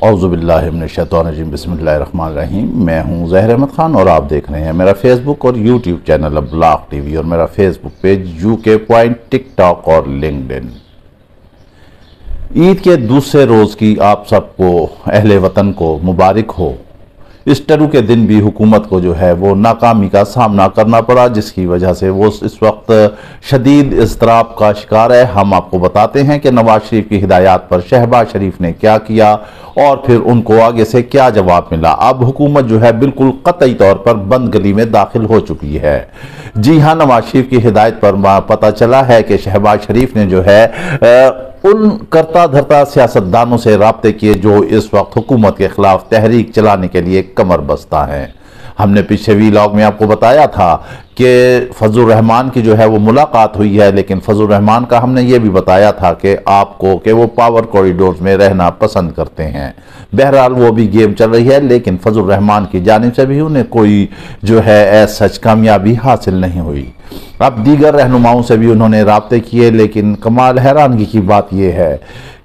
औज़ुबिल्लाहि मिनश्शैतानिर्रजीम बिस्मिल्लाहिर्रहमानिर्रहीम। मैं हूं ज़हर अहमद ख़ान और आप देख रहे हैं मेरा फेसबुक और यूट्यूब चैनल ब्लॉग टीवी और मेरा Facebook page UK point, TikTok और लिंक्डइन। ईद के दूसरे रोज़ की आप सबको, अहले वतन को मुबारक हो। ईस्टर के दिन भी हुकूमत को जो है वो नाकामी का सामना करना पड़ा, जिसकी वजह से वो इस वक्त शदीद इज़्तिराब का शिकार है। हम आपको बताते हैं कि नवाज शरीफ की हिदायत पर शहबाज शरीफ ने क्या किया और फिर उनको आगे से क्या जवाब मिला। अब हुकूमत जो है बिल्कुल कतई तौर पर बंद गली में दाखिल हो चुकी है। जी हाँ, नवाज शरीफ की हिदायत पर पता चला है कि शहबाज शरीफ ने जो है उन करता धरता सियासतदानों से राब्ते किए जो इस वक्त हुकूमत के खिलाफ तहरीक चलाने के लिए कमर बस्ता हैं। हमने पिछले व्लॉग में आपको बताया था कि फजल रहमान की जो है वो मुलाकात हुई है, लेकिन फजल रहमान का हमने ये भी बताया था कि आपको कि वो पावर कॉरिडोर्स में रहना पसंद करते हैं। बहरहाल वो भी गेम चल रही है, लेकिन फजल रहमान की जानिब से भी उन्हें कोई जो है सच कामयाबी हासिल नहीं हुई। अब दीगर रहनुमाओं से भी उन्होंने राब्ते किए, लेकिन कमाल हैरानगी की बात यह है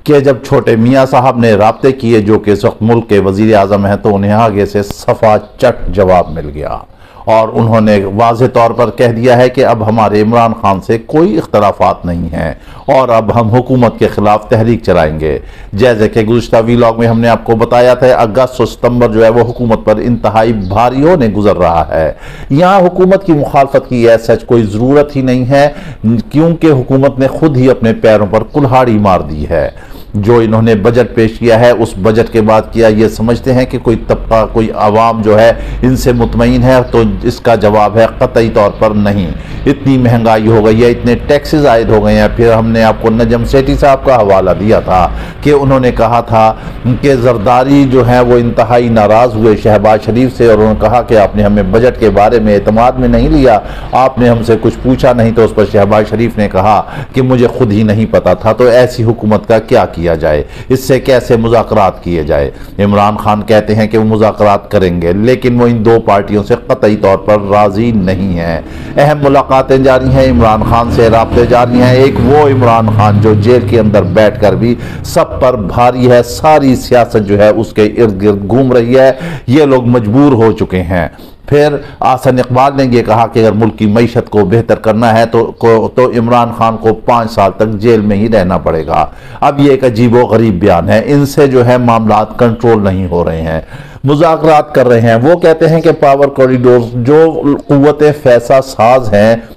कि जब छोटे मियाँ साहब ने राब्ते किए जो कि इस वक्त मुल्क के वज़ीर आज़म हैं, तो उन्हें आगे से सफ़ा चट जवाब मिल गया और उन्होंने वाज़ेह तौर पर कह दिया है कि अब हमारे इमरान खान से कोई इख्तलाफात नहीं हैं और अब हम हुकूमत के खिलाफ तहरीक चलाएंगे। जैसे कि गुज़श्ता व्लॉग में हमने आपको बताया था, अगस्त और सितंबर जो है वो हुकूमत पर इंतहाई भारी होने गुजर रहा है। यहाँ हुकूमत की मुखालफत की सच कोई ज़रूरत ही नहीं है, क्योंकि हुकूमत ने खुद ही अपने पैरों पर कुल्हाड़ी मार दी है। जो इन्होंने बजट पेश किया है, उस बजट के बाद किया ये समझते हैं कि कोई तबका, कोई आवाम जो है इनसे मुतमईन है, तो इसका जवाब है कतई तौर पर नहीं। इतनी महंगाई हो गई है, इतने टैक्सेस आयद हो गए हैं। फिर हमने आपको नजम सेठी साहब का हवाला दिया था कि उन्होंने कहा था कि जरदारी जो है वो इंतहाई नाराज़ हुए शहबाज शरीफ से और उन्होंने कहा कि आपने हमें बजट के बारे में एतमाद में नहीं लिया, आपने हमसे कुछ पूछा नहीं। तो उस पर शहबाज शरीफ ने कहा कि मुझे खुद ही नहीं पता था। तो ऐसी हुकूमत का क्या किया जाए, इससे कैसे मुज़ाकरात किए जाए। इमरान खान कहते हैं कि वो मुज़ाकरात करेंगे, लेकिन वो इन दो पार्टियों से कतई तौर पर राजी नहीं है। अहम मुलाकातें जारी हैं, इमरान खान से राब्ते जारी हैं। एक वो इमरान खान जो जेल के अंदर बैठकर भी सब पर भारी है, सारी सियासत जो है उसके इर्द गिर्द घूम रही है। ये लोग मजबूर हो चुके हैं। फिर आसन इकबाल ने यह कहा कि अगर मुल्क की मईशत को बेहतर करना है तो इमरान खान को 5 साल तक जेल में ही रहना पड़ेगा। अब ये एक अजीब व गरीब बयान है, इनसे जो है मामलात कंट्रोल नहीं हो रहे हैं, मुज़ाकरात कर रहे हैं। वो कहते हैं कि पावर कॉरिडोर जो कुव्वतें फैसला साज हैं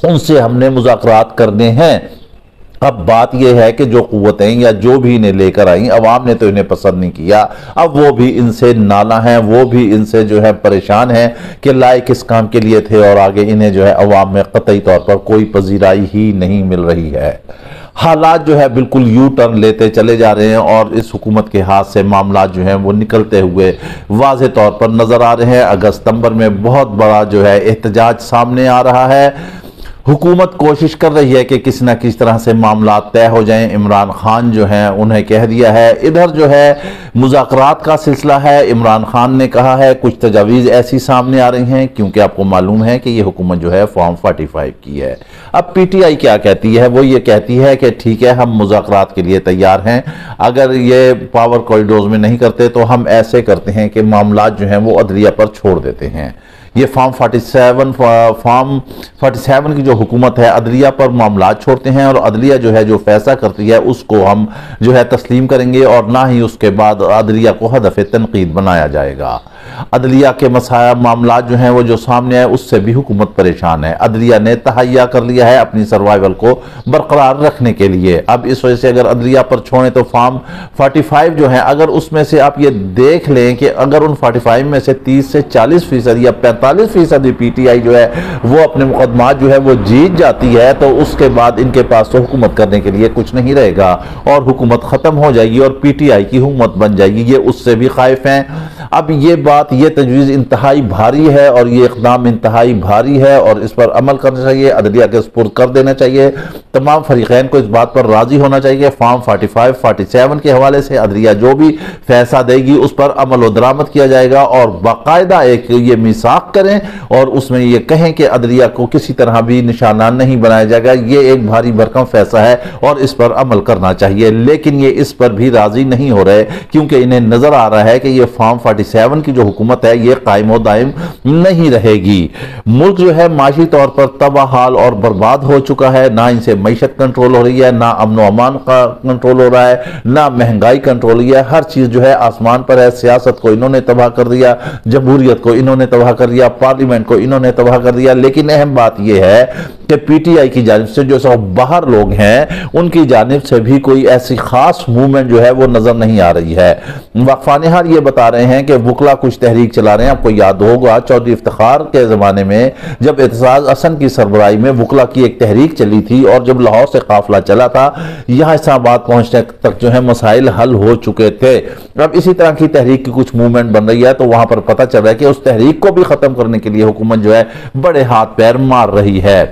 उनसे हमने मुज़ाकरात करने हैं। अब बात यह है कि जो कुव्वतें या जो भी इन्हें लेकर आई, अवाम ने तो इन्हें पसंद नहीं किया, अब वो भी इनसे नाला हैं, वो भी इनसे जो है परेशान हैं कि लाए किस काम के लिए थे और आगे इन्हें जो है अवाम में कतई तौर पर कोई पजीराई ही नहीं मिल रही है। हालात जो है बिल्कुल यू टर्न लेते चले जा रहे हैं और इस हुकूमत के हाथ से मामला जो हैं वो निकलते हुए वाज़ेह तौर पर नज़र आ रहे हैं। अगस्त सितंबर में बहुत बड़ा जो है एहतजाज सामने आ रहा है। हुकूमत कोशिश कर रही है कि किसी न किसी तरह से मामला तय हो जाएं। इमरान खान जो हैं उन्हें कह दिया है। इधर जो है मुज़ाकरात का सिलसिला है। इमरान खान ने कहा है कुछ तजावीज़ ऐसी सामने आ रही हैं, क्योंकि आपको मालूम है कि ये हुकूमत जो है फॉर्म 45 की है। अब पीटीआई क्या कहती है, वो ये कहती है कि ठीक है, हम मुज़ाकरात के लिए तैयार हैं, अगर ये पावर कॉरिडोर्स में नहीं करते तो हम ऐसे करते हैं कि मामला जो हैं वो अदलिया पर छोड़ देते हैं। ये फॉर्म 47 की जो हुकूमत है अदलिया पर मामला छोड़ते हैं और अदलिया जो है जो फैसला करती है उसको हम जो है तस्लीम करेंगे और ना ही उसके बाद अदलिया को हदफ तनकीद बनाया जाएगा। अदलिया के मामला जो हैं वो जो सामने है उससे भी हुकूमत परेशान है। अदलिया ने तहैया कर लिया है अपनी सर्वाइवल को बरकरार रखने के लिए। अब इस वजह से अगर अदलिया पर छोड़ें तो फॉर्म 45 जो है, अगर उसमें से आप ये देख लें कि अगर उन 45 में से 30 से 40% या 45% पीटीआई जो है वो अपने मुकदमा जो है वो जीत जाती है, तो उसके बाद इनके पास तो हुकूमत करने के लिए कुछ नहीं रहेगा और हुकूमत ख़त्म हो जाएगी और पीटीआई की हुकूमत बन जाएगी। ये उससे भी खाइफ हैं। अब ये बात बात, ये तजवीज़ इंतहाई भारी है और ये इक़दाम इंतहाई भारी है और इस पर अमल करना चाहिए, अदलिया के सुपुर्द कर देना चाहिए। तमाम फरीक़ैन को इस बात पर राज़ी होना चाहिए। फॉर्म 45, 47 के हवाले से अदलिया जो भी फैसला देगी उस पर अमल व दरामद किया जाएगा और बाकायदा एक ये मिसाक करें और उसमें ये कहें कि अदलिया को किसी तरह भी निशाना नहीं बनाया जाएगा। ये एक भारी भरकम फैसला है और इस पर अमल करना चाहिए, लेकिन ये इस पर भी राज़ी नहीं हो रहे क्योंकि इन्हें नजर आ रहा है कि ये फॉर्म 47 की जो हुकूमत है ये कायम और दायम नहीं रहेगी। मुल्क जो है माशी तौर पर तबाहाल और बर्बाद हो चुका है। ना इनसे मईशत कंट्रोल हो रही है, ना अमन अमान का कंट्रोल हो रहा है, ना महंगाई कंट्रोल हो रही है। हर चीज जो है आसमान पर है। सियासत को इन्होंने तबाह कर दिया, जमहूरियत को इन्होंने तबाह कर दिया, पार्लियामेंट को इन्होंने तबाह कर दिया। लेकिन अहम बात यह है कि पीटीआई की जानिब से जो सब बाहर लोग हैं उनकी जानिब से भी कोई ऐसी खास मूवमेंट जो है वो नजर नहीं आ रही है। वक्फा निहार ये बता रहे हैं कि वकला कुछ तहरीक चला रहे हैं। आपको याद होगा चौधरी इफ्तिखार के जमाने में जब एतजाज हसन की सरबराही में वकला की एक तहरीक चली थी और जब लाहौर से काफिला चला था यहां इस्लामाबाद पहुंचने तक जो है मसाइल हल हो चुके थे। अब इसी तरह की तहरीक की कुछ मूवमेंट बन रही है तो वहां पर पता चल रहा है कि उस तहरीक को भी खत्म करने के लिए हुकूमत जो है बड़े हाथ पैर मार रही है।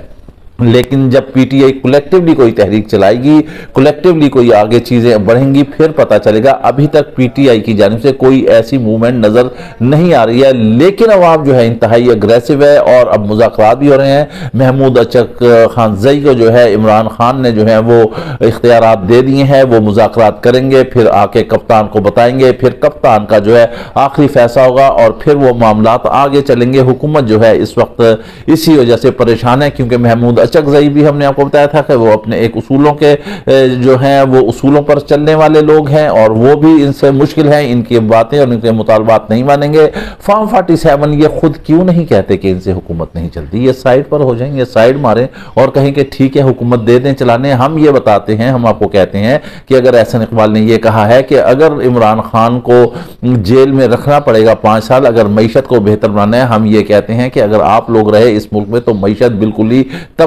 लेकिन जब पीटीआई कलेक्टिवली कोई तहरीक चलाएगी, कलेक्टिवली कोई आगे चीजें बढ़ेंगी, फिर पता चलेगा। अभी तक पीटीआई की जानिब से कोई ऐसी मूवमेंट नजर नहीं आ रही है। लेकिन अवाम जो है इंतहाई अग्रेसिव है और अब मुज़ाकरात भी हो रहे हैं। महमूद अचक खानजई को जो है इमरान खान ने जो है वो इख्तियारात दे दिए हैं, वो मुज़ाकरात करेंगे, फिर आके कप्तान को बताएंगे, फिर कप्तान का जो है आखिरी फैसला होगा और फिर वो मामलात आगे चलेंगे। हुकूमत जो है इस वक्त इसी वजह से परेशान है क्योंकि महमूद अचकज़ई भी हमने आपको बताया था कि वो अपने एक उसूलों के जो हैं वो उसूलों पर चलने वाले लोग हैं और वो भी इनसे मुश्किल है, इनकी बातें और इनके मुतालबात नहीं मानेंगे। फॉर्म 47 ये खुद क्यों नहीं कहते कि इनसे हुकूमत नहीं चलती, ये साइड पर हो जाएंगे, साइड मारें और कहें कि ठीक है हुकूमत दे दें चलाने। हम ये बताते हैं, हम आपको कहते हैं कि अगर एहसन इकबाल ने यह कहा है कि अगर इमरान खान को जेल में रखना पड़ेगा 5 साल अगर मईशत को बेहतर बनाना है, हम ये कहते हैं कि अगर आप लोग रहे इस मुल्क में तो मईशत बिल्कुल ही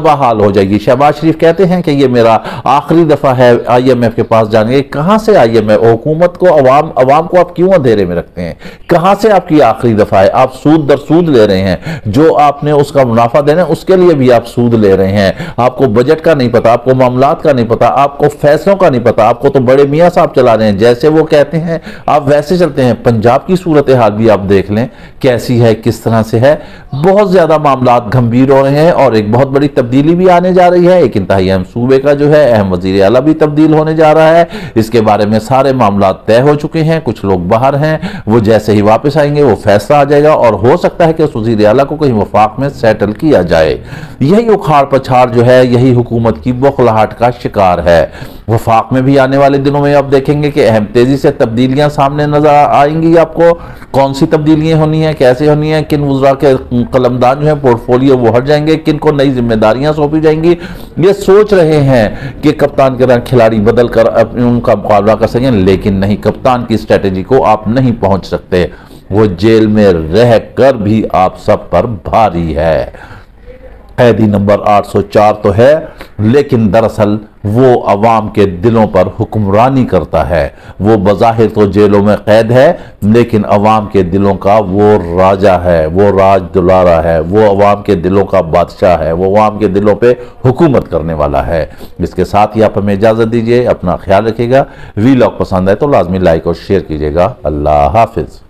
हाल हो जाएगी। शहबाज शरीफ कहते हैं कि ये मेरा आखिरी दफा है IMF के पास जाने। कहां से IMF? हुकूमत को अवाम को आप क्यों अंधेरे में रखते हैं? कहां से आपकी आखिरी दफा है? आप सूद दर सूद ले रहे हैं, जो आपने उसका मुनाफा देना है उसके लिए भी आप सूद ले रहे हैं। आपको बजट का नहीं पता, आपको मामलात का नहीं पता, आपको फैसलों का नहीं पता, आपको तो बड़े मियां साहब चला रहे हैं, जैसे वो कहते हैं आप वैसे चलते हैं। पंजाब की सूरत हाल भी आप देख लें कैसी है, किस तरह से है। बहुत ज्यादा मामलात गंभीर हो रहे हैं और एक बहुत बड़ी तब्दीली भी आने जा रही है। एक इंतहाई अहम सूबे का जो है अहम वजीर आला भी तब्दील होने जा रहा है। इसके बारे में सारे मामला तय हो चुके हैं। कुछ लोग बाहर हैं, वो जैसे ही वापस आएंगे वो फैसला आ जाएगा और हो सकता है कि उस वजीर आला को कहीं वफाक में सेटल किया जाए। यही उखाड़ पछाड़ जो है यही हुकूमत की बौखलाहट का शिकार है। वफाक में भी आने वाले दिनों में आप देखेंगे कि अहम तेजी से तब्दीलियां सामने नजर आएंगी। आपको कौन सी तब्दीलियां होनी है, कैसे होनी है, किन वज़रा के कलमदान जो है पोर्टफोलियो वो हट जाएंगे, किन को नई जिम्मेदारियां सौंपी जाएंगी। ये सोच रहे हैं कि कप्तान के रंग खिलाड़ी बदल कर उनका मुकाबला कर सकें, लेकिन नहीं, कप्तान की स्ट्रेटेजी को आप नहीं पहुंच सकते। वो जेल में रह कर भी आप सब पर भारी है। कैदी नंबर 804 तो है, लेकिन दरअसल वो अवाम के दिलों पर हुक्मरानी करता है। वो बज़ाहिर तो जेलों में कैद है, लेकिन अवाम के दिलों का वो राजा है, वो राज दुलारा है, वो अवाम के दिलों का बादशाह है, वो अवाम के दिलों पे हुकूमत करने वाला है। इसके साथ ही आप हमें इजाज़त दीजिए। अपना ख्याल रखिएगा। वीलॉग पसंद आए तो लाजमी लाइक और शेयर कीजिएगा। अल्लाह हाफिज़।